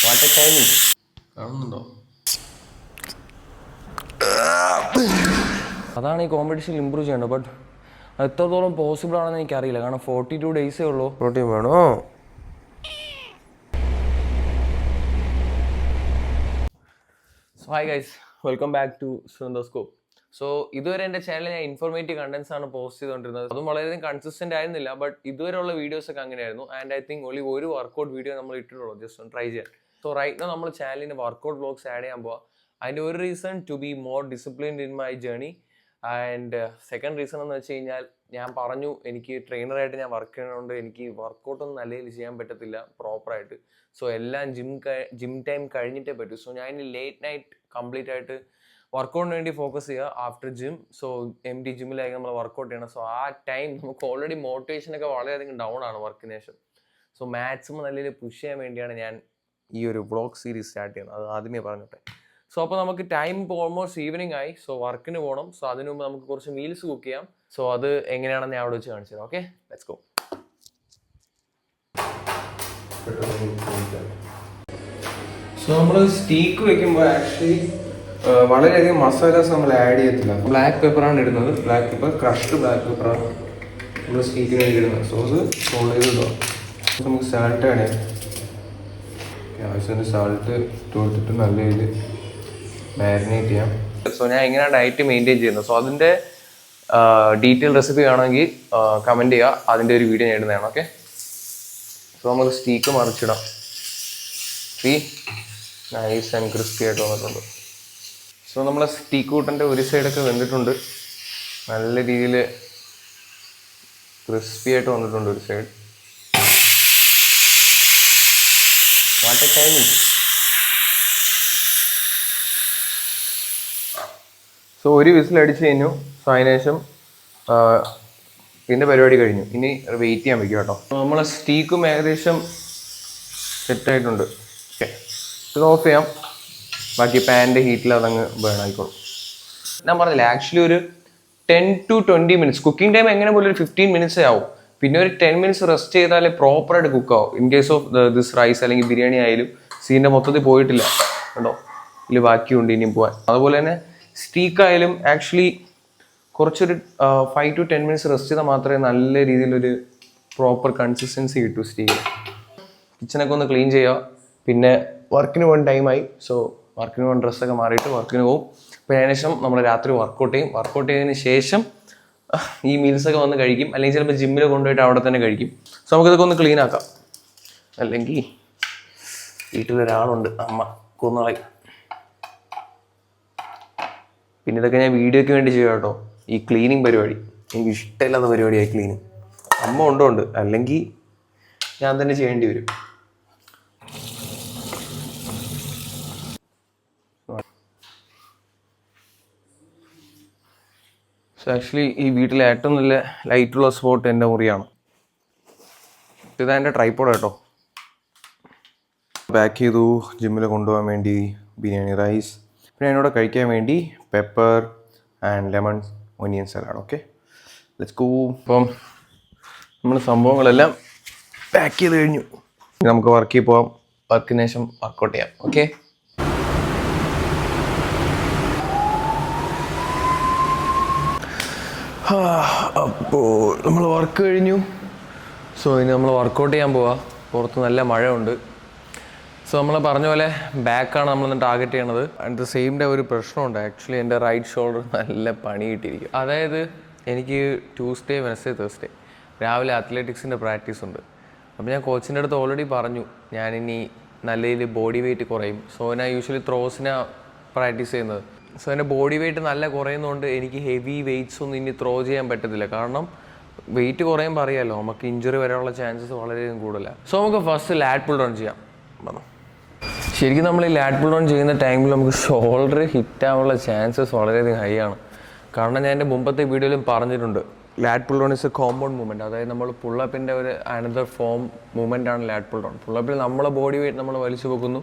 What A timing കാണുന്നുണ്ടോ? അതാണ് ഈ കോമ്പറ്റീഷൻ ഇമ്പ്രൂവ് ചെയ്യേണ്ടത്. ബട്ട് എത്രത്തോളം പോസിബിൾ ആണെന്ന് എനിക്കറിയില്ല. കാരണം 42 ഡേയ്സേ ഉള്ളൂ. പ്രോട്ടീൻ വേണോ? So hi guys, welcome back to സുന്ദർസ്കോപ്പ്. സോ ഇതുവരെ എൻ്റെ ചാനലിൽ ഞാൻ ഇൻഫോർമേറ്റീവ് കണ്ടന്റ്സ് ആണ് പോസ്റ്റ് ചെയ്തുകൊണ്ടിരുന്നത്. അതും വളരെയധികം കൺസിസ്റ്റന്റ് ആയിരുന്നില്ല. ബട്ട് ഇതുവരെയുള്ള വീഡിയോസ് ഒക്കെ അങ്ങനെയായിരുന്നു. ആൻഡ് ഐ തിങ്ക് ഓൺലി ഒരു വർക്കൗട്ട് വീഡിയോ നമ്മൾ ഇട്ടിട്ടുള്ളൂ, ജസ്റ്റ് ഒന്ന് ട്രൈ ചെയ്യാൻ. സോ റൈറ്റ് നോ നമ്മൾ ചാനലിന് വർക്കൗട്ട് വ്ലോഗ്സ് ആഡ് ചെയ്യാൻ പോവാം. അതിൻ്റെ ഒരു reason to be more disciplined in my journey. And second reason എന്ന് വെച്ച് കഴിഞ്ഞാൽ, ഞാൻ പറഞ്ഞു എനിക്ക് ട്രെയിനറായിട്ട് ഞാൻ വർക്ക് ചെയ്യുന്നതുകൊണ്ട് എനിക്ക് വർക്കൗട്ടൊന്നും നല്ല രീതിയിൽ ചെയ്യാൻ പറ്റത്തില്ല പ്രോപ്പറായിട്ട്. സോ എല്ലാം ജിം ടൈം കഴിഞ്ഞിട്ടേ പറ്റൂ. സോ ഞാൻ ഇനി ലേറ്റ് നൈറ്റ് കംപ്ലീറ്റ് ആയിട്ട് വർക്കൗട്ടിന് വേണ്ടി ഫോക്കസ് ചെയ്യുക ആഫ്റ്റർ ജിം. സോ എംടി ജിമ്മിലായിരിക്കും നമ്മൾ വർക്കൗട്ട് ചെയ്യണം. സോ ആ ടൈം നമുക്ക് ഓൾറെഡി മോട്ടിവേഷനൊക്കെ വളരെയധികം ഡൗൺ ആണ് വർക്കിന് ശേഷം. സോ മാക്സിമം നല്ല രീതിയിൽ പുഷ് ചെയ്യാൻ വേണ്ടിയാണ് ഞാൻ ഈ ഒരു വ്ളോഗ് സീരീസ് സ്റ്റാർട്ട് ചെയ്യുന്നത്. അത് ആദ്യമേ പറഞ്ഞോട്ടെ. സോ അപ്പോൾ നമുക്ക് ടൈം ഇപ്പോൾ ഓൾമോസ്റ്റ് ഈവനിങ് ആയി. സോ വർക്കിന് പോകണം. സോ അതിനു മുമ്പ് നമുക്ക് കുറച്ച് മീൽസ് കുക്ക് ചെയ്യാം. സോ അത് എങ്ങനെയാണെന്ന് ഞാൻ അവിടെ വെച്ച് കാണിച്ചു തരാം. Okay, let's go. സോ നമ്മൾ സ്റ്റീക്ക് വെക്കുമ്പോൾ ആക്ച്വലി വളരെയധികം മസാലാസ് നമ്മൾ ആഡ് ചെയ്യത്തില്ല. ബ്ലാക്ക് പെപ്പറാണ് ഇടുന്നത്. ബ്ലാക്ക് പെപ്പർ, ക്രഷ്ഡ് ബ്ലാക്ക് പെപ്പറാണ് നമ്മൾ സ്റ്റീക്കിന് വേണ്ടി ഇടുന്നത്. സോ അത് ഫോളോ ചെയ്തിട്ടോ. നമുക്ക് സാൾട്ട് ആഡ് ചെയ്യാം. ആവശ്യത്തിന് സാൾട്ട് ഇട്ട് കൊടുത്തിട്ട് നല്ല രീതിയിൽ മാരിനേറ്റ് ചെയ്യാം. സോ ഞാൻ എങ്ങനെയാണ് ഡയറ്റ് മെയിൻറ്റെയിൻ ചെയ്യുന്നത്, സോ അതിൻ്റെ ഡീറ്റെയിൽ റെസിപ്പി വേണമെങ്കിൽ കമൻറ്റ് ചെയ്യുക. അതിൻ്റെ ഒരു വീഡിയോ ഞാൻ ഇടുന്നതാണ്. ഓക്കെ, സോ നമുക്ക് സ്റ്റീക്ക് മറിച്ചിടാം. നൈസ് ആൻഡ് ക്രിസ്പി ആയിട്ട് വന്നിട്ടുണ്ട്. സോ നമ്മളെ സ്റ്റീക്ക് കൂട്ടൻ്റെ ഒരു സൈഡൊക്കെ വെന്തിട്ടുണ്ട്. നല്ല രീതിയിൽ ക്രിസ്പി ആയിട്ട് വന്നിട്ടുണ്ട് ഒരു side. What A timing. So ഒരു വിസിൽ അടിച്ച് കഴിഞ്ഞു. സോ അതിനുശേഷം പിന്നെ പരിപാടി കഴിഞ്ഞു. ഇനി വെയിറ്റ് ചെയ്യാൻ വയ്ക്കും കേട്ടോ. നമ്മളെ സ്റ്റീക്കും ഏകദേശം സെറ്റായിട്ടുണ്ട്. ഓക്കെ, ഇത് ഓഫ് ചെയ്യാം. ബാക്കി പാൻ്റെ ഹീറ്റിൽ അതങ്ങ് ബേൺ ആയിക്കോളും. ഞാൻ പറഞ്ഞില്ല, ആക്ച്വലി ഒരു 10 to 20 മിനിറ്റ്സ് കുക്കിംഗ് ടൈം എങ്ങനെ പോലും ഒരു 15 മിനിറ്റ്സേ ആവും. പിന്നെ ഒരു 10 മിനിറ്റ്സ് റെസ്റ്റ് ചെയ്താലേ പ്രോപ്പറായിട്ട് കുക്കാവും. In case of this rice അല്ലെങ്കിൽ ബിരിയാണി ആയാലും സീൻ്റെ മൊത്തത്തിൽ പോയിട്ടില്ല കേട്ടോ, ഇതിൽ ബാക്കിയുണ്ട് ഇനിയും പോകാൻ. അതുപോലെ തന്നെ സ്റ്റീക്കായാലും ആക്ച്വലി കുറച്ചൊരു 5 to 10 മിനിറ്റ്സ് റെസ്റ്റ് ചെയ്താൽ മാത്രമേ നല്ല രീതിയിലൊരു പ്രോപ്പർ കൺസിസ്റ്റൻസി കിട്ടൂ സ്റ്റീക്കിൽ. കിച്ചണൊക്കെ ഒന്ന് ക്ലീൻ ചെയ്യുക. പിന്നെ വർക്കിന് പോകാൻ ടൈമായി. സോ വർക്കിന് പോകാൻ ഡ്രസ്സൊക്കെ മാറിയിട്ട് വർക്കിന് പോകും. പിന്നെ അതിനുശേഷം നമ്മൾ രാത്രി വർക്കൗട്ട് ചെയ്യും. വർക്കൗട്ട് ചെയ്തതിന് ശേഷം ഈ മീൽസൊക്കെ വന്ന് കഴിക്കും. അല്ലെങ്കിൽ ചിലപ്പോൾ ജിമ്മിൽ കൊണ്ടുപോയിട്ട് അവിടെ തന്നെ കഴിക്കും. സോ നമുക്കിതൊക്കെ ഒന്ന് ക്ലീൻ ആക്കാം. അല്ലെങ്കിൽ വീട്ടിലൊരാളുണ്ട്, അമ്മ കൊന്നുകളയും. പിന്നെ ഇതൊക്കെ ഞാൻ വീഡിയോയ്ക്ക് വേണ്ടി ചെയ്യാം കേട്ടോ. ഈ ക്ലീനിങ് പരിപാടി എനിക്ക് ഇഷ്ടമില്ലാത്ത പരിപാടിയായി ക്ലീനിങ്. അമ്മ ഉണ്ടോണ്ട്, അല്ലെങ്കിൽ ഞാൻ തന്നെ ചെയ്യേണ്ടി വരും. സോ ആക്ച്വലി ഈ വീട്ടിലെ ഏറ്റവും നല്ല ലൈറ്റുള്ള സ്പോട്ട് എൻ്റെ മുറിയാണ്. ഇതാ എൻ്റെ ട്രൈപ്പോഡ് കേട്ടോ. പാക്ക് ചെയ്തു ജിമ്മിൽ കൊണ്ടുപോകാൻ വേണ്ടി ബിരിയാണി റൈസ്. പിന്നെ അതിനോട് കഴിക്കാൻ വേണ്ടി pepper and lemon onion salad. Okay, let's go. അപ്പം നമ്മൾ സംഭവങ്ങളെല്ലാം പാക്ക് ചെയ്ത് കഴിഞ്ഞു. നമുക്ക് വർക്കിൽ പോകാം. വർക്കിന് ശേഷം വർക്കൗട്ട് ചെയ്യാം. ഓക്കെ, അപ്പോൾ നമ്മൾ വർക്ക് കഴിഞ്ഞു. സോ ഇനി നമ്മൾ വർക്കൗട്ട് ചെയ്യാൻ പോവാം. പുറത്ത് നല്ല മഴയുണ്ട്. സോ നമ്മൾ പറഞ്ഞ പോലെ ബാക്കാണ് നമ്മൾ ടാർഗറ്റ് ചെയ്യണത്. അറ്റ് ദ സെയിം ഡേ ഒരു പ്രശ്നമുണ്ട്. ആക്ച്വലി എൻ്റെ റൈറ്റ് ഷോൾഡർ നല്ല പണി കിട്ടിയിരിക്കും. അതായത് എനിക്ക് ട്യൂസ്ഡേ, വെനസ്ഡേ, തേഴ്സ്ഡേ രാവിലെ അത്ലറ്റിക്സിൻ്റെ പ്രാക്ടീസ് ഉണ്ട്. അപ്പോൾ ഞാൻ കോച്ചിൻ്റെ അടുത്ത് ഓൾറെഡി പറഞ്ഞു ഞാനിനി നല്ല രീതിയിൽ ബോഡി വെയിറ്റ് കുറയും. സോ ഞാൻ യൂഷ്വലി ത്രോസിനാണ് പ്രാക്ടീസ് ചെയ്യുന്നത്. സോ എൻ്റെ ബോഡി വെയിറ്റ് നല്ല കുറയുന്നതുകൊണ്ട് എനിക്ക് ഹെവി വെയ്റ്റ്സ് ഒന്നും ഇനി ത്രോ ചെയ്യാൻ പറ്റത്തില്ല. കാരണം വെയിറ്റ് കുറയുമ്പോൾ അറിയാമല്ലോ, നമുക്ക് ഇഞ്ചുറി വരാനുള്ള ചാൻസസ് വളരെയധികം കൂടുതലാണ്. സോ നമുക്ക് ഫസ്റ്റ് ലാറ്റ് പുൾ ഡൗൺ ചെയ്യാം. ശരിക്കും നമ്മൾ ഈ ലാറ്റ് പുൾ ഡൗൺ ചെയ്യുന്ന ടൈമിൽ നമുക്ക് ഷോൾഡർ ഹിറ്റ് ആവാനുള്ള ചാൻസസ് വളരെയധികം ഹൈ ആണ്. കാരണം ഞാൻ എൻ്റെ മുമ്പത്തെ വീഡിയോയിലും പറഞ്ഞിട്ടുണ്ട്, lat pull down is a compound movement. അതായത് നമ്മൾ പുള്ളപ്പിൻ്റെ ഒരു അനദർ ഫോം മൂവ്മെൻ്റ് ആണ് ലാറ്റ് പുൾ ഡൗൺ. പുള്ളപ്പിൽ നമ്മളെ ബോഡി വെയിറ്റ് നമ്മൾ വലിച്ചു വെക്കുന്നു.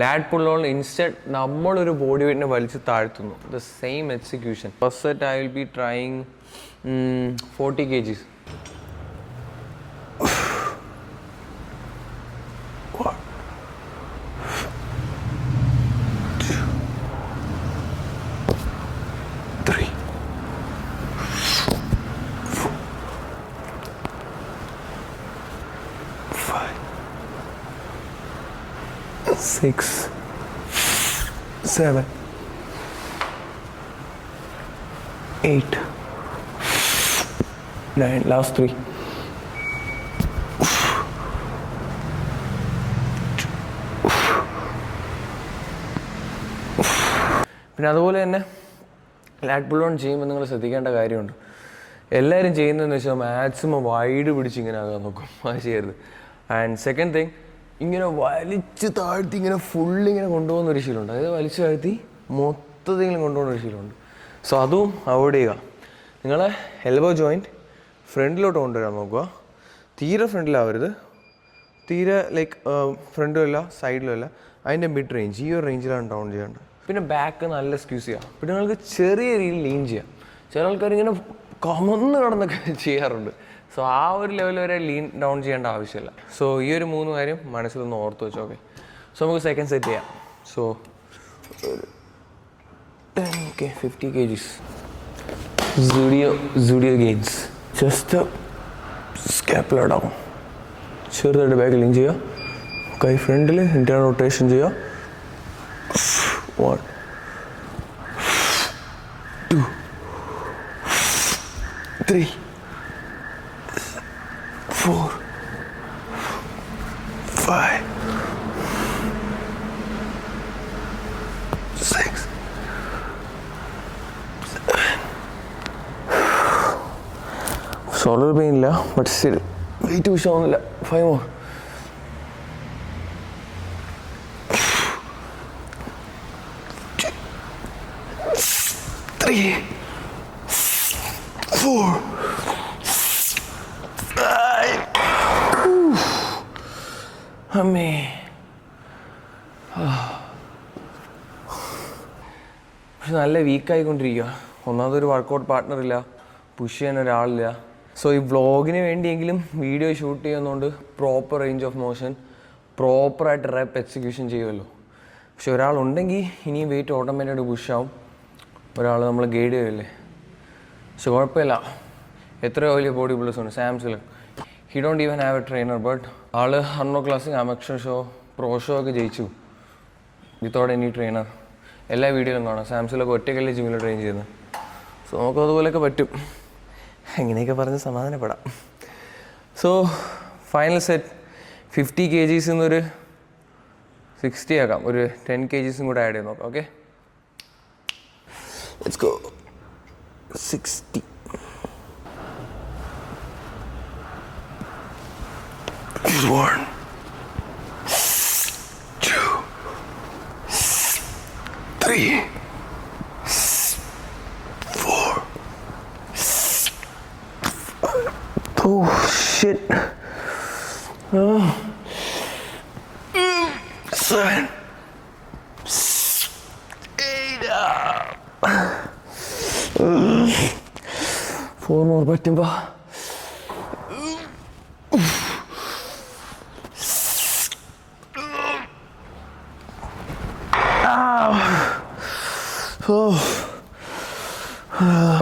ലാറ്റ് പുൾ ഡൗൺ ഇൻസ്റ്റെഡ് നമ്മളൊരു ബോഡി വെയിറ്റിനെ വലിച്ച് താഴ്ത്തുന്നു. The same execution. First set I will be trying 40 kgs. 6, 7, 8, 9. Last 3. പിന്നെ അതുപോലെ തന്നെ ലാറ്റ് പുൾ ഓൺ ചെയ്യുമ്പോൾ നിങ്ങൾ ശ്രദ്ധിക്കേണ്ട കാര്യമുണ്ട്. എല്ലാവരും ചെയ്യുന്നതെന്ന് വെച്ചാൽ മാക്സിമം വൈഡ് പിടിച്ച് ഇങ്ങനെ ആകാൻ നോക്കും. അത് ചെയ്യരുത്. ആൻഡ് സെക്കൻഡ് തിങ്, ഇങ്ങനെ വലിച്ച് താഴ്ത്തി ഇങ്ങനെ ഫുള്ളിങ്ങനെ കൊണ്ടുപോകുന്ന ഒരു ശീലമുണ്ട്. അതായത് വലിച്ച് താഴ്ത്തി മൊത്തത്തിൽ കൊണ്ടുപോകുന്ന ഒരു ശീലമുണ്ട്. സോ അതും അവോയ്ഡ് ചെയ്യുക. നിങ്ങളെ എൽബോ ജോയിൻറ്റ് ഫ്രണ്ടിലോട്ട് കൊണ്ടുവരാൻ നോക്കുക. തീരെ ഫ്രണ്ടിലാവരുത്, തീരെ ലൈക്ക് ഫ്രണ്ടും അല്ല സൈഡിലും അല്ല, അതിൻ്റെ മിഡ് റേഞ്ച്, ഈ ഒരു റേഞ്ചിലാണ് ഡൗൺ ചെയ്യേണ്ടത്. പിന്നെ ബാക്ക് നല്ല സ്ക്യൂസ് ചെയ്യുക. പിന്നെ നിങ്ങൾക്ക് ചെറിയ രീതിയിൽ ലീൻ ചെയ്യാം. ചില ആൾക്കാർ ഇങ്ങനെ കമന്ന് കിടന്നൊക്കെ ചെയ്യാറുണ്ട്. സോ ആ ഒരു ലെവൽ വരെ ലീൻ ഡൗൺ ചെയ്യേണ്ട ആവശ്യമില്ല. സോ ഈ ഒരു 3 കാര്യം മനസ്സിലൊന്ന് ഓർത്ത് വെച്ചോ. ഓക്കെ, സോ നമുക്ക് സെക്കൻഡ് സെറ്റ് ചെയ്യാം. So 10K 50 kgs Zudio gains. Just scapula down. ചെറുതായിട്ട് ബാക്ക് ലീൻ ചെയ്യുക. കൈ ഫ്രണ്ടിൽ ഇന്റേണൽ റൊട്ടേഷൻ ചെയ്യുക. 1, 2, 3, 4, 5, 6, 7. ഷോൾഡർ പെയിൻ ഇല്ല, ബട്ട് സ്റ്റിൽ വെയിറ്റ് പുഷാവുന്നില്ല. 5 more. 3, 4, 5. അമ്മേ, പക്ഷെ നല്ല വീക്കായിക്കൊണ്ടിരിക്കുക. ഒന്നാമതൊരു വർക്കൗട്ട് പാർട്ട്ണർ ഇല്ല, പുഷ് ചെയ്യാൻ ഒരാളില്ല. സോ ഈ വ്ളോഗിന് വേണ്ടിയെങ്കിലും വീഡിയോ ഷൂട്ട് ചെയ്യുന്നതുകൊണ്ട് പ്രോപ്പർ റേഞ്ച് ഓഫ് മോഷൻ, പ്രോപ്പറായിട്ട് റെപ്പ് എക്സിക്യൂഷൻ ചെയ്യുമല്ലോ. പക്ഷെ ഒരാളുണ്ടെങ്കിൽ ഇനിയും വെയിറ്റ് ഓട്ടോമാറ്റിക്കായിട്ട് പുഷാവും. ഒരാൾ നമ്മൾ ഗൈഡ് ചെയ്യില്ലേ. പക്ഷെ കുഴപ്പമില്ല, എത്രയോ വലിയ ബോഡി ബിൽഡേഴ്സ് ഉണ്ട്. സാംസിൽ he don't even have a trainer, but ആൾ 100 ക്ലാസ്സിൽ അമേച്ചർ ഷോ, പ്രോ ഷോ ഒക്കെ ജയിച്ചു വിത്തൗട്ട് എനി ട്രെയിനർ. എല്ലാ വീഡിയോയിലും കാണാം. സാംസിലൊക്കെ ഒറ്റയ്ക്കല്ലേ ജിമ്മിൽ ട്രെയിൻ ചെയ്യുന്നത്. സോ നമുക്ക് അതുപോലെയൊക്കെ പറ്റും. എങ്ങനെയൊക്കെ പറഞ്ഞ് സമാധാനപ്പെടാം. സോ ഫൈനൽ സെറ്റ് 50 kgs എന്നൊരു 60 ആക്കാം. ഒരു 10 kgs കൂടെ ആഡ് ചെയ്ത് നോക്കാം. Okay, let's go. 60. 1, 2, 3, 4. Oh shit. 7, 8. 4 more പറ്റുമ്പോ.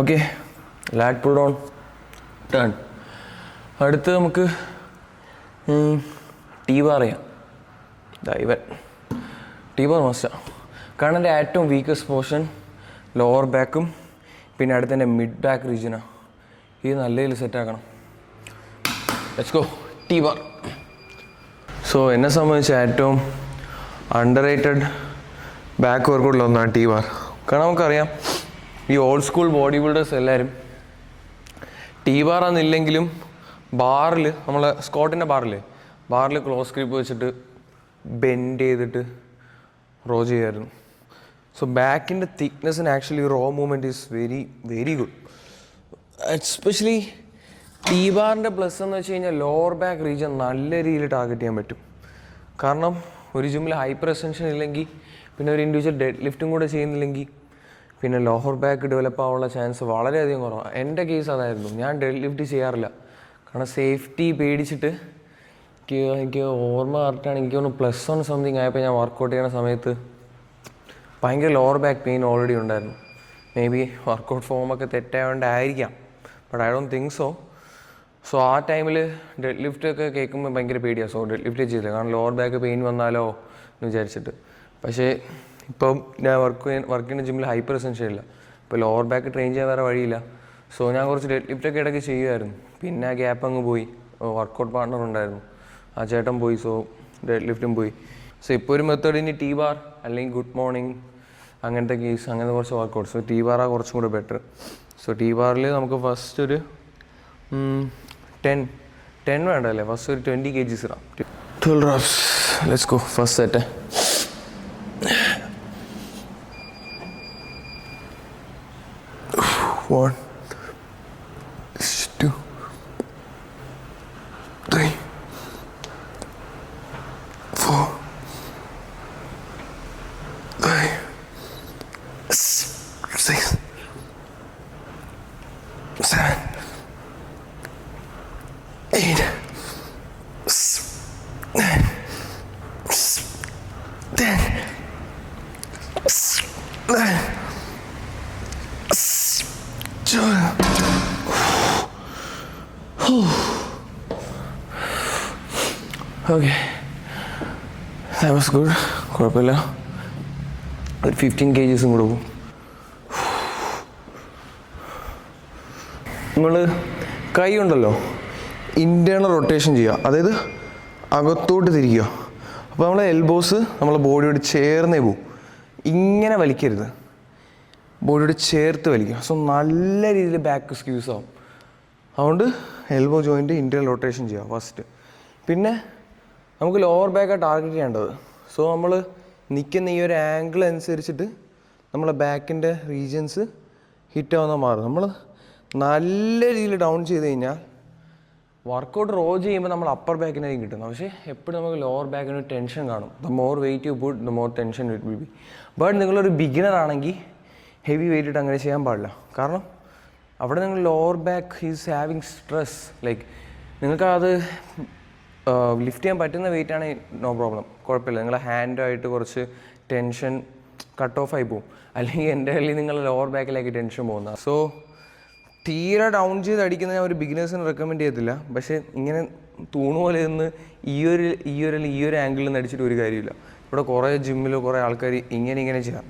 Okay, lat pull down turn. അടുത്ത് നമുക്ക് ടീ ബാർ ചെയ്യാം. ഇവൻ ടീ ബാർ മസ്റ്റാണ്. കാരണം എൻ്റെ ഏറ്റവും വീക്കസ്റ്റ് പോർഷൻ ലോവർ ബാക്കും പിന്നെ അടുത്ത് എൻ്റെ മിഡ് ബാക്ക് റീജിയനാണ്. ഇത് നല്ല രീതിയിൽ സെറ്റാക്കണം. Let's go, T bar. So എന്നെ സംബന്ധിച്ച് ഏറ്റവും അണ്ടർ റേറ്റഡ് ബാക്ക് വർക്കൗട്ടിൽ ഒന്നാണ് ടീ ബാർ. കാരണം നമുക്കറിയാം ഈ ഓൾഡ് സ്കൂൾ ബോഡി ബിൽഡേഴ്സ് എല്ലാവരും ടീ ബാർ എന്നില്ലെങ്കിലും ബാറിൽ, നമ്മളെ സ്കോട്ടിൻ്റെ ബാറിൽ ക്ലോസ് ഗ്രിപ്പ് വെച്ചിട്ട് ബെൻഡ് ചെയ്തിട്ട് റോ ചെയ്യുമായിരുന്നു. സോ ബാക്കിൻ്റെ തിക്നെസ്സിന് actually row movement is very very good. Especially T ബാറിൻ്റെ പ്ലസ് എന്ന് വെച്ച് കഴിഞ്ഞാൽ ലോവർ ബാക്ക് റീജിയൻ നല്ല രീതിയിൽ ടാർഗറ്റ് ചെയ്യാൻ പറ്റും. കാരണം ഒരു ജിമ്മിൽ ഹൈപ്പർ എക്സ്റ്റൻഷൻ ഇല്ലെങ്കിൽ, പിന്നെ ഒരു ഇൻഡിവിജ്വൽ ഡെഡ് ലിഫ്റ്റും കൂടെ ചെയ്യുന്നില്ലെങ്കിൽ പിന്നെ ലോവർ ബാക്ക് ഡെവലപ്പ് ആവാനുള്ള ചാൻസ് വളരെയധികം കുറവാണ്. എൻ്റെ കേസ് അതായിരുന്നു. ഞാൻ ഡെഡ് ലിഫ്റ്റ് ചെയ്യാറില്ല. കാരണം സേഫ്റ്റി പേടിച്ചിട്ട് എനിക്ക് ഓർമ്മ കറക്റ്റാണ്, എനിക്ക് തോന്നുന്നു +1 സംതിങ് ആയപ്പോൾ ഞാൻ വർക്കൗട്ട് ചെയ്യുന്ന സമയത്ത് ഭയങ്കര ലോവർ ബാക്ക് പെയിൻ ഓൾറെഡി ഉണ്ടായിരുന്നു. മേ ബി വർക്കൗട്ട് ഫോമൊക്കെ തെറ്റായതുകൊണ്ടായിരിക്കാം, but I don't think so. So ആ ടൈമിൽ ഡെഡ് ലിഫ്റ്റ് ഒക്കെ കേൾക്കുമ്പോൾ ഭയങ്കര പേടിയാണ്. സോ ഡെഡ് ലിഫ്റ്റ് ചെയ്തില്ല. കാരണം ലോവർ ബാക്ക് പെയിൻ വന്നാലോ, എന്ന് വിചാരിച്ചിട്ട്. പക്ഷേ ഇപ്പം ഞാൻ വർക്ക് ചെയ്യുന്ന ജിമ്മിൽ ഹൈപ്പർ എസെൻഷ്യൽ ഇല്ല. ഇപ്പോൾ ലോവർ ബാക്ക് ട്രെയിൻ ചെയ്യാൻ വേറെ വഴിയില്ല. സോ ഞാൻ കുറച്ച് ഡെഡ് ലിഫ്റ്റൊക്കെ ഇടയ്ക്ക് ചെയ്യുമായിരുന്നു. പിന്നെ ആ ഗ്യാപ്പ് അങ്ങ് പോയി. വർക്കൗട്ട് പാർട്ണർ ഉണ്ടായിരുന്നു, ആ ചേട്ടൻ പോയി. സോ ഡെഡ് ലിഫ്റ്റും പോയി. സോ ഇപ്പോൾ ഒരു മെത്തേഡ് ഇനി ടി ബാർ അല്ലെങ്കിൽ ഗുഡ് മോർണിംഗ് അങ്ങനത്തെ കേസ്, അങ്ങനത്തെ കുറച്ച് വർക്കൗട്ട്. സോ ടി ബാറാണ് കുറച്ചും കൂടെ ബെറ്റർ. സോ ടി ബാറിൽ നമുക്ക് ഫസ്റ്റ് ഒരു 10 വേണ്ടല്ലേ, ഫസ്റ്റ് ഒരു 20 kgs ഇടാം. 12 reps. Let's go. First set. One, 2, 3, 4, 5, 6, 7, 8, 9, 10, 9. Okay, that was good. കുഴപ്പമില്ല. ഒരു 15 kgs കൂടെ പോകും. നിങ്ങൾ കൈ ഉണ്ടല്ലോ ഇൻറ്റേർണൽ റൊട്ടേഷൻ ചെയ്യുക, അതായത് അകത്തോട്ട് തിരിക്കുക. അപ്പോൾ നമ്മളെ എൽബോസ് നമ്മളെ ബോഡിയോട് ചേർന്നേ പോവും. ഇങ്ങനെ വലിക്കരുത്, ബോഡിയോട് ചേർത്ത് വലിക്കുക. സോ നല്ല രീതിയിൽ ബാക്ക് സ്ക്യൂസ് ആവും. അതുകൊണ്ട് എൽബോ ജോയിൻറ്റ് ഇൻറ്റേർണൽ റൊട്ടേഷൻ ചെയ്യുക ഫസ്റ്റ്. പിന്നെ നമുക്ക് ലോവർ ബാക്കാണ് ടാർഗറ്റ് ചെയ്യേണ്ടത്. സോ നമ്മൾ നിൽക്കുന്ന ഈ ഒരു ആംഗിൾ അനുസരിച്ചിട്ട് നമ്മളെ ബാക്കിൻ്റെ റീജിയൻസ് ഹിറ്റാവുന്ന മാറും. നമ്മൾ നല്ല രീതിയിൽ ഡൗൺ ചെയ്ത് കഴിഞ്ഞാൽ വർക്കൗട്ട് റോ ചെയ്യുമ്പോൾ നമ്മൾ അപ്പർ ബാക്കിനായിരിക്കും കിട്ടുന്നത്. പക്ഷേ എപ്പോഴും നമുക്ക് ലോവർ ബാക്കിന് ടെൻഷൻ കാണും. The more wait you put the more tension it will be. But നിങ്ങളൊരു ബിഗിനർ ആണെങ്കിൽ ഹെവി വെയിറ്റ് ഇട്ട് അങ്ങനെ ചെയ്യാൻ പാടില്ല. കാരണം അവിടെ നിങ്ങൾ lower back is having stress. Like നിങ്ങൾക്കത് ലിഫ്റ്റ് ചെയ്യാൻ പറ്റുന്ന വെയിറ്റ് ആണെങ്കിൽ നോ പ്രോബ്ലം, കുഴപ്പമില്ല. നിങ്ങളെ ഹാൻഡായിട്ട് കുറച്ച് ടെൻഷൻ കട്ട് ഓഫ് ആയി പോകും. അല്ലെങ്കിൽ എൻ്റെ കയ്യിൽ നിങ്ങൾ ലോവർ ബാക്കിലേക്ക് ടെൻഷൻ പോകുന്ന. സോ തീരെ ഡൗൺ ചെയ്ത് അടിക്കുന്ന ഞാൻ ഒരു ബിഗിനേഴ്സിന് റെക്കമെൻഡ് ചെയ്യത്തില്ല. പക്ഷേ ഇങ്ങനെ തൂണുപോലെ നിന്ന് ഈ ഒരു ആംഗിളിൽ നിന്ന് അടിച്ചിട്ട് ഒരു കാര്യമില്ല. ഇവിടെ കുറേ ജിമ്മിൽ കുറേ ആൾക്കാർ ഇങ്ങനെ ചെയ്യാം.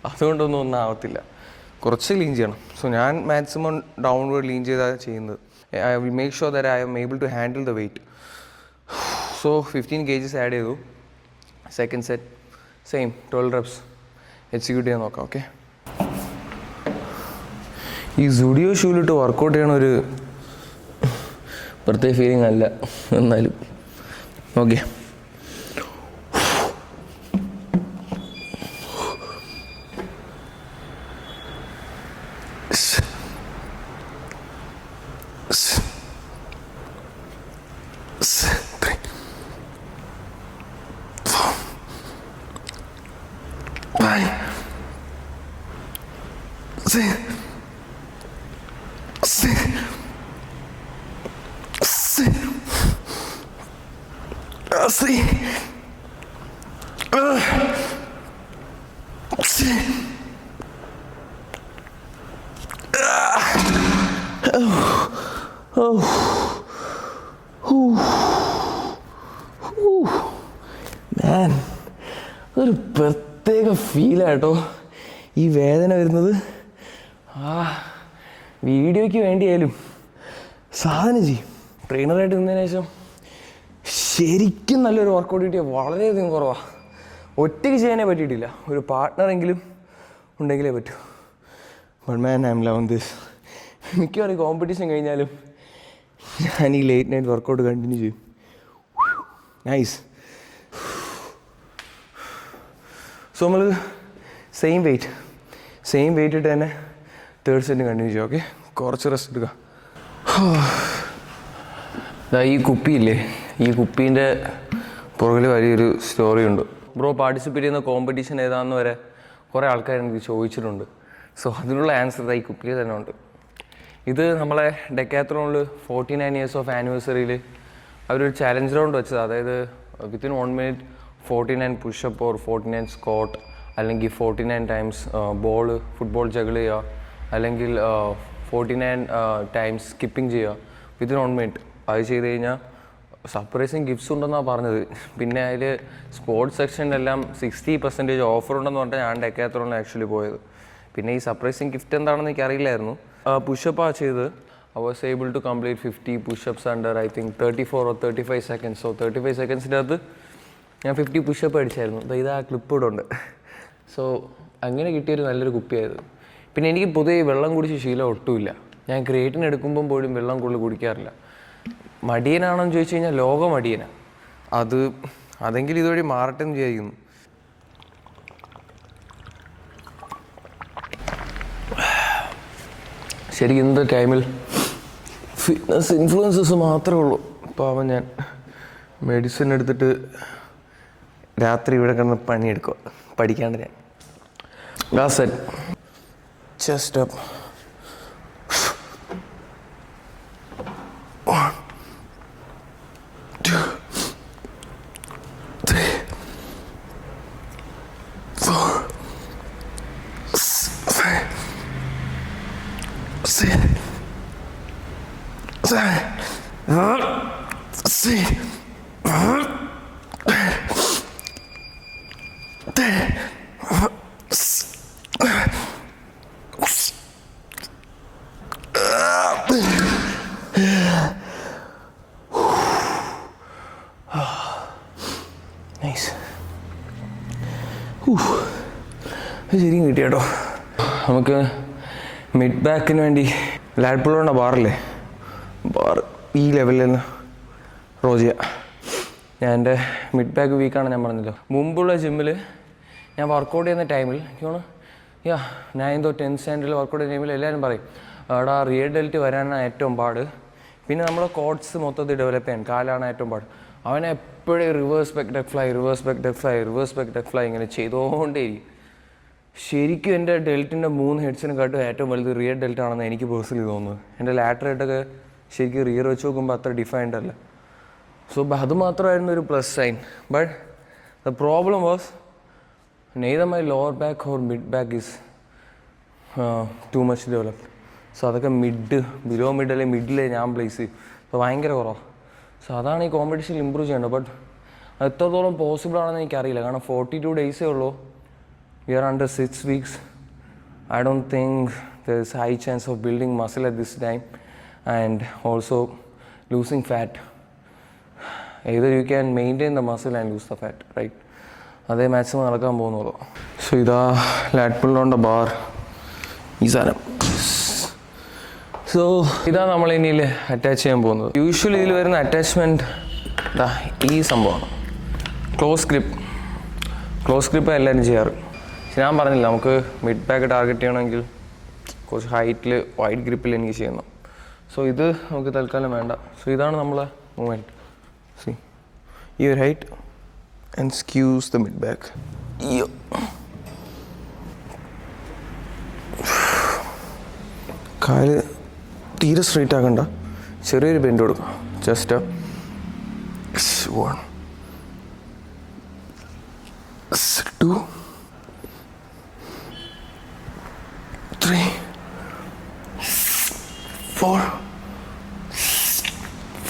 അതുകൊണ്ടൊന്നും ആവത്തില്ല. കുറച്ച് ലീൻ ചെയ്യണം. സോ ഞാൻ മാക്സിമം ഡൗൺവേർഡ് ലീൻ ചെയ്താണ് ചെയ്യുന്നത്. I will make sure that I am able to handle the weight. So 15 kgs add ചെയ്തു. Second set same 12 reps execute ചെയ്യാൻ നോക്കാം. ഓക്കെ, ഈ സുഡിയോ ഷൂലിട്ട് വർക്കൗട്ട് ചെയ്യണ ഒരു പ്രത്യേക ഫീലിംഗ് അല്ല, എന്നാലും ഓക്കെ. മാൻ, ഒരു പ്രത്യേക ഫീലാട്ടോ ഈ വേദന വരുന്നത്. വീഡിയോയ്ക്ക് വേണ്ടിയായാലും സാധനം ചെയ്യും. ട്രെയിനറായിട്ട് നിന്നതിന് ശേഷം ശരിക്കും നല്ലൊരു വർക്കൗട്ട് കിട്ടിയാൽ വളരെയധികം കുറവാണ്. ഒറ്റയ്ക്ക് ചെയ്യാനേ പറ്റിയിട്ടില്ല, ഒരു പാർട്ട്ണറെങ്കിലും ഉണ്ടെങ്കിലേ പറ്റൂ. But man, I M loving this. മിക്കവാറും കോമ്പറ്റീഷൻ കഴിഞ്ഞാലും ഞാൻ ഈ ലേറ്റ് നൈറ്റ് വർക്കൗട്ട് കണ്ടിന്യൂ ചെയ്യും. നൈസ്. സോ നമ്മൾ സെയിം വെയിറ്റ് ഇട്ട് തന്നെ തേർഡ് സെറ്റ് കണ്ടിന്യൂ ചെയ്യാം. ഓക്കെ, കുറച്ച് റെസ്റ്റ് എടുക്കുക. ഈ കുപ്പിയില്ലേ, ഈ കുപ്പീൻ്റെ പുറകിൽ വലിയൊരു സ്റ്റോറി ഉണ്ട്. ബ്രോ പാർട്ടിസിപ്പേറ്റ് ചെയ്യുന്ന കോമ്പറ്റീഷൻ ഏതാണെന്ന് വരെ കുറേ ആൾക്കാർ എനിക്ക് ചോദിച്ചിട്ടുണ്ട്. സോ അതിനുള്ള ആൻസർ ഈ കുപ്പിയിൽ തന്നെ ഉണ്ട്. ഇത് നമ്മളെ ഡെക്കാത്ലോണിൽ 49 years ഓഫ് ആനിവേഴ്സറിയിൽ അവരൊരു ചാലഞ്ച് റൗണ്ട് വെച്ചത്. അതായത് within 1 minute 49 pushup or 49 squat, അല്ലെങ്കിൽ 49 times ഫുട്ബോൾ ജഗിൾ ചെയ്യുക, അല്ലെങ്കിൽ 49 times സ്കിപ്പിംഗ് ചെയ്യുക വിത്തിൻ 1 minute. അത് ചെയ്ത് കഴിഞ്ഞാൽ സർപ്രൈസിങ് ഗിഫ്റ്റ്സ് ഉണ്ടെന്നാണ് പറഞ്ഞത്. പിന്നെ അതിൽ സ്പോർട്സ് സെക്ഷനിലെല്ലാം 60% ഓഫർ ഉണ്ടെന്ന് പറഞ്ഞാൽ ഞാൻ ഡെക്കാത്ലോണിലാണ് ആക്ച്വലി പോയത്. പിന്നെ ഈ സർപ്രൈസിങ് ഗിഫ്റ്റ് എന്താണെന്ന് എനിക്ക് അറിയില്ലായിരുന്നു. പുഷപ്പാണ് ചെയ്ത്. I was able to complete 50 push-ups under I think 34 or 35 seconds. So 35 സെക്കൻഡ്സിൻ്റെ അകത്ത് ഞാൻ 50 പുഷപ്പ് അടിച്ചായിരുന്നു. ഇത് ആ ക്ലിപ്പ് ഇവിടെ ഉണ്ട്. സോ അങ്ങനെ കിട്ടിയൊരു നല്ലൊരു കുപ്പിയായത്. പിന്നെ എനിക്ക് പൊതുവെ വെള്ളം കുടിച്ച് ശീലം ഒട്ടുമില്ല. ഞാൻ ക്രിയേറ്റിൻ എടുക്കുമ്പം പോലും വെള്ളം കൂടുതൽ കുടിക്കാറില്ല. മടിയനാണെന്ന് ചോദിച്ചു കഴിഞ്ഞാൽ ലോക മടിയനാണ്. അതെങ്കിലും ഇതുവഴി മാറട്ടെ എന്ന് വിചാരിക്കുന്നു. ശരിക്കും ഇന്നത്തെ ടൈമിൽ ഫിറ്റ്നസ് ഇൻഫ്ലുവൻസസ് മാത്രമേ ഉള്ളൂ. പാവം ഞാൻ മെഡിസിൻ എടുത്തിട്ട് രാത്രി ഇവിടെ കിടന്ന് പണിയെടുക്കുക, പഠിക്കാണ്ട് ഞാൻ. Last set chest up, 1 2 3 4 5 6 7 8 nice. ശരിക്കും കിട്ടി കേട്ടോ. നമുക്ക് മിഡ് ബാക്കിന് വേണ്ടി ലാറ്റ് പുള്ളോണ്ട ബാറില്ലേ, ബാർ ഈ ലെവലിൽ നിന്ന് റോൾ ചെയ്യാം. ഞാൻ എൻ്റെ മിഡ് ബാക്ക് വീക്കാണ് ഞാൻ പറഞ്ഞല്ലോ. മുമ്പുള്ള ജിമ്മിൽ ഞാൻ വർക്കൗട്ട് ചെയ്യുന്ന ടൈമിൽ എനിക്ക് തോന്നുന്നു 9th or 10th സ്റ്റാൻഡേർഡിൽ വർക്കൗട്ട് ചെയ്യുന്ന ടൈമിൽ എല്ലാവരും പറയും അവിടെ ആ റിയർ ഡെൽറ്റ് വരാനാണ് ഏറ്റവും പാട്. പിന്നെ നമ്മളെ കോഡ്സ് മൊത്തത്തിൽ ഡെവലപ്പ് ചെയ്യാൻ കാലാണ് ഏറ്റവും പാട്. അവനെ എപ്പോഴും റിവേഴ്സ് ബാക്ക് ഡെക്ക് ഫ്ലൈ ഇങ്ങനെ ചെയ്തുകൊണ്ടേയിരിക്കും. ശരിക്കും എൻ്റെ ഡെൽറ്റിൻ്റെ 3 ഹെഡ്സിനെക്കാട്ടും ഏറ്റവും വലുത് റിയർ ഡെൽറ്റ് ആണെന്ന് എനിക്ക് പേഴ്സണലി തോന്നുന്നത്. എൻ്റെ ലാറ്ററായിട്ടൊക്കെ ശരിക്കും റിയർ വെച്ച് നോക്കുമ്പോൾ അത്ര ഡിഫൈൻഡ് അല്ല. സോ അത് മാത്രമായിരുന്നു ഒരു plus sine. But the problem was neither my lower back or mid back is too much developed. So അതൊക്കെ ബിലോ മിഡ് അല്ലെങ്കിൽ മിഡിൽ ഞാൻ പ്ലേസ് ചെയ്യും. അപ്പോൾ ഭയങ്കര കുറവാണ്. സോ അതാണ് ഈ കോമ്പറ്റീഷനിൽ ഇമ്പ്രൂവ് ചെയ്യേണ്ടത്. ബട്ട് എത്രത്തോളം പോസിബിൾ ആണെന്ന് എനിക്കറിയില്ല. കാരണം 42 ഡേയ്സേ ഉള്ളൂ. We are under 6 weeks. I don't think there's high chance of building muscle at this time and also losing fat. Either you can maintain the muscle and lose the fat, right? അതേ maximum നടക്കാൻ പോകുന്നുള്ളൂ. So ഇതാ ലാറ്റ് പുള്ളോണ്ട bar, ഈ സാധനം. So ഇതാ നമ്മൾ ഇനിയിൽ attach ചെയ്യാൻ പോകുന്നത്. യൂഷ്വലി ഇതിൽ വരുന്ന അറ്റാച്ച്മെൻറ്റ് ഇതാ ഈ സംഭവമാണ്. ക്ലോസ് ഗ്രിപ്പ് എല്ലാവരും ചെയ്യാറ്. ഞാൻ പറഞ്ഞില്ല, നമുക്ക് മിഡ് ബാക്ക് ടാർഗറ്റ് ചെയ്യണമെങ്കിൽ കുറച്ച് ഹൈറ്റിൽ വൈഡ് ഗ്രിപ്പിൽ എനിക്ക് ചെയ്യണം. സോ ഇത് നമുക്ക് തൽക്കാലം വേണ്ട. സോ ഇതാണ് നമ്മളെ മൂവ്മെൻറ്റ്. സി ഈ ഒരു height and squeeze the mid back. കാല് തീരെ സ്ട്രെയിറ്റ് ആക്കണ്ട, ചെറിയൊരു ബെൻഡ് കൊടുക്കാം. ജസ്റ്റ് 1 2 3 4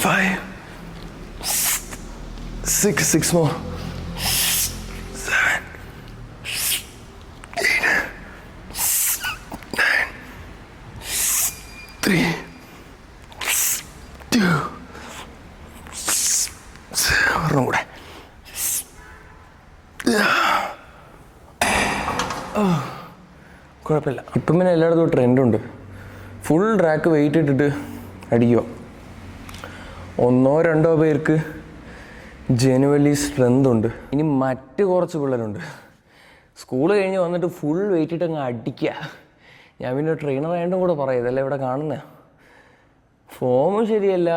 5 6 more 7 8 9 3 2 ഒരെണ്ണം കൂടെ. കുഴപ്പമില്ല. ഇപ്പം പിന്നെ എല്ലായിടത്തും ട്രെൻഡുണ്ട്. ഫുൾ ട്രാക്ക് വെയിറ്റ് ഇട്ടിട്ട് അടിക്കുക. 1-2 പേർക്ക് ജെനുവലി സ്ട്രെങ്ത് ഉണ്ട്. ഇനി മറ്റ് കുറച്ച് പിള്ളേരുണ്ട് സ്കൂൾ കഴിഞ്ഞ് വന്നിട്ട് ഫുൾ വെയിറ്റ് ഇട്ട് അങ്ങ് അടിക്കുക. ഞാൻ പിന്നെ ട്രെയിനർ ആയിട്ടും കൂടെ പറയാം, ഇതല്ലേ ഇവിടെ കാണുന്നത്. ഫോമും ശരിയല്ല,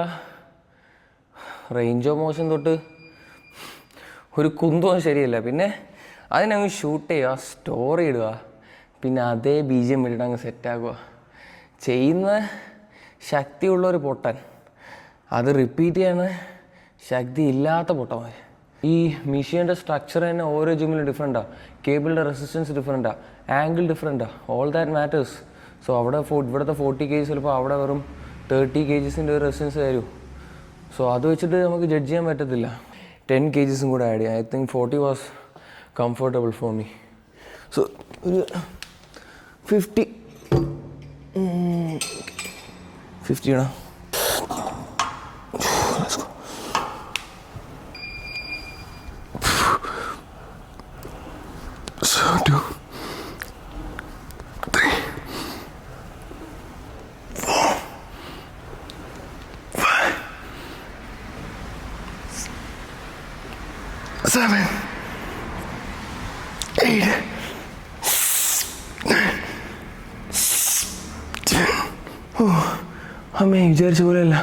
റേഞ്ച് ഓഫ് മോഷൻ തൊട്ട് ഒരു കുന്തവും ശരിയല്ല. പിന്നെ അതിനങ്ങ് ഷൂട്ട് ചെയ്യുക, സ്റ്റോറി ഇടുക, പിന്നെ അതേ BGM ഇട്ടിട്ട് അങ്ങ് സെറ്റാക്കുക. ചെയ്യുന്ന ശക്തിയുള്ളൊരു പൊട്ടൻ, അത് റിപ്പീറ്റ് ചെയ്യുന്ന ശക്തി ഇല്ലാത്ത പൊട്ടന്മാർ. ഈ മെഷീൻ്റെ സ്ട്രക്ചർ തന്നെ ഓരോ ജിമ്മിലും ഡിഫറെൻറ്റാണ്. കേബിളിൻ്റെ റെസിസ്റ്റൻസ് ഡിഫറെൻറ്റാണ്, ആംഗിൾ ഡിഫറെൻറ്റാണ്. All that matters. സോ അവിടെ ഇവിടുത്തെ 40 kg ചിലപ്പോൾ അവിടെ വെറും 30 kg ഒരു റെസിസ്റ്റൻസ് തരും. സോ അത് വെച്ചിട്ട് നമുക്ക് ജഡ്ജ് ചെയ്യാൻ പറ്റത്തില്ല. 10 kgs കൂടെ ആഡ് ചെയ്യാം. I think 40 was comfortable for me. So ഒരു 50 ആണ്. So 2, 3, 4, 5, 7, 8, 9, 10. അമ്മേ വിചാരിച്ച പോലെയല്ല.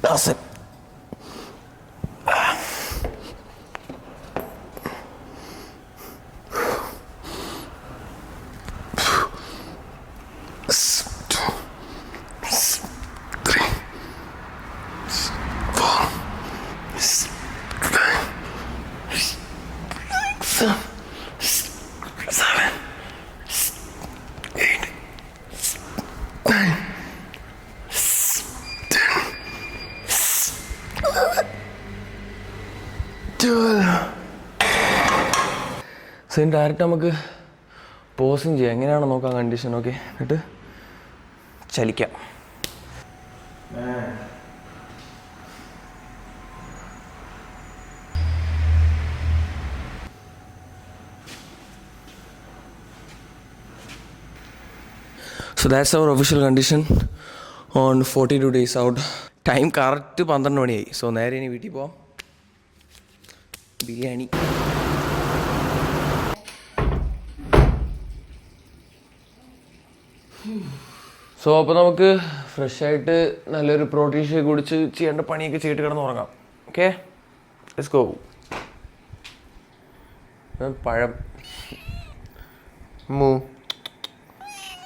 That's it. സോ ഇനി ഡയറക്റ്റ് നമുക്ക് പോസിങ് ചെയ്യാം. എങ്ങനെയാണോ നോക്കാം കണ്ടീഷൻ. ഓക്കെ, എന്നിട്ട് ചലിക്കാം. So that's our official condition on 42 days out. Time correct 12 മണിയായി. സോ നേരെ ഇനി വീട്ടിൽ പോവാം. ബിരിയാണി. സോ അപ്പോൾ നമുക്ക് ഫ്രഷായിട്ട് നല്ലൊരു പ്രോട്ടീൻ ഷേക്ക് കുടിച്ച് ചെയ്യേണ്ട പണിയൊക്കെ ചെയ്തിട്ട് കിടന്ന് ഉറങ്ങാം. Okay, let's go. പഴം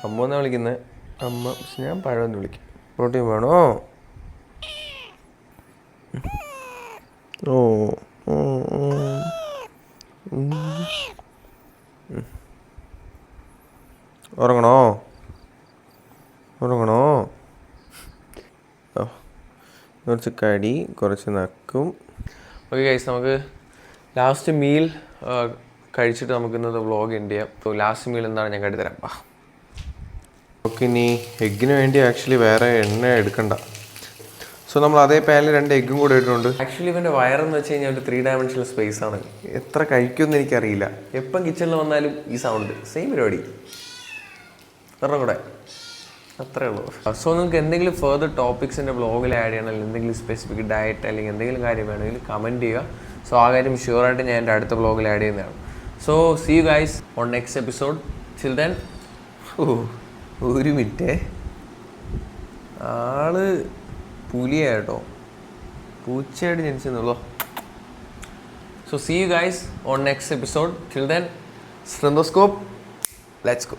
അമ്മ എന്നാണ് വിളിക്കുന്നത്. അമ്മ, പക്ഷെ ഞാൻ പഴം എന്ന് വിളിക്കും. പ്രോട്ടീൻ വേണോ? ഓ ഉറങ്ങണോ? ഓ, കുറച്ച് കടി, കുറച്ച് നക്കും. ഓക്കെ ഗൈസ്, നമുക്ക് ലാസ്റ്റ് മീൽ കഴിച്ചിട്ട് നമുക്ക് ഇന്നത്തെ വ്ളോഗ് എൻഡ് ചെയ്യാം. സോ ലാസ്റ്റ് മീൽ എന്താണ് ഞാൻ കാട്ടിത്തരാം. ഓക്കെ, ഇനി എഗ്ഗിന് വേണ്ടി ആക്ച്വലി വേറെ എണ്ണ എടുക്കണ്ട. സോ നമ്മൾ അതേ പാനിൽ 2 എഗ്ഗും കൂടെ ഇട്ടിട്ടുണ്ട്. ആക്ച്വലി ഇവൻ്റെ വയറെന്ന് വെച്ച് കഴിഞ്ഞാൽ ഒരു 3 dimensional സ്പേസ് ആണ്. എത്ര കഴിക്കുമെന്ന് എനിക്കറിയില്ല. എപ്പം കിച്ചണിൽ വന്നാലും ഈ സൗണ്ട്, സെയിം പരിപാടി. ഒരെണ്ണം കൂടെ, അത്രേ ഉള്ളൂ. സോ നിങ്ങൾക്ക് എന്തെങ്കിലും ഫെർദർ ടോപ്പിക്സിൻ്റെ വ്ളോഗിൽ ആഡ് ചെയ്യണം, അല്ലെങ്കിൽ എന്തെങ്കിലും സ്പെസിഫിക് ഡയറ്റ് അല്ലെങ്കിൽ എന്തെങ്കിലും കാര്യം വേണമെങ്കിൽ കമൻറ്റ് ചെയ്യുക. സോ ആ കാര്യം ഷുവറായിട്ട് ഞാൻ എൻ്റെ അടുത്ത വ്ളോഗിൽ ആഡ് ചെയ്യുന്നതാണ്. So see you guys on next episode. Till then. ഒരു മിനിറ്റ്, ആള് പുലിയാട്ടോ, പൂച്ചയായിട്ട് ജനിച്ചെന്നുള്ളൂ. So see you guys on next episode. Till then, സ്ട്രെന്തോസ്കോപ്പ്, ലെറ്റ്സ് ഗോ.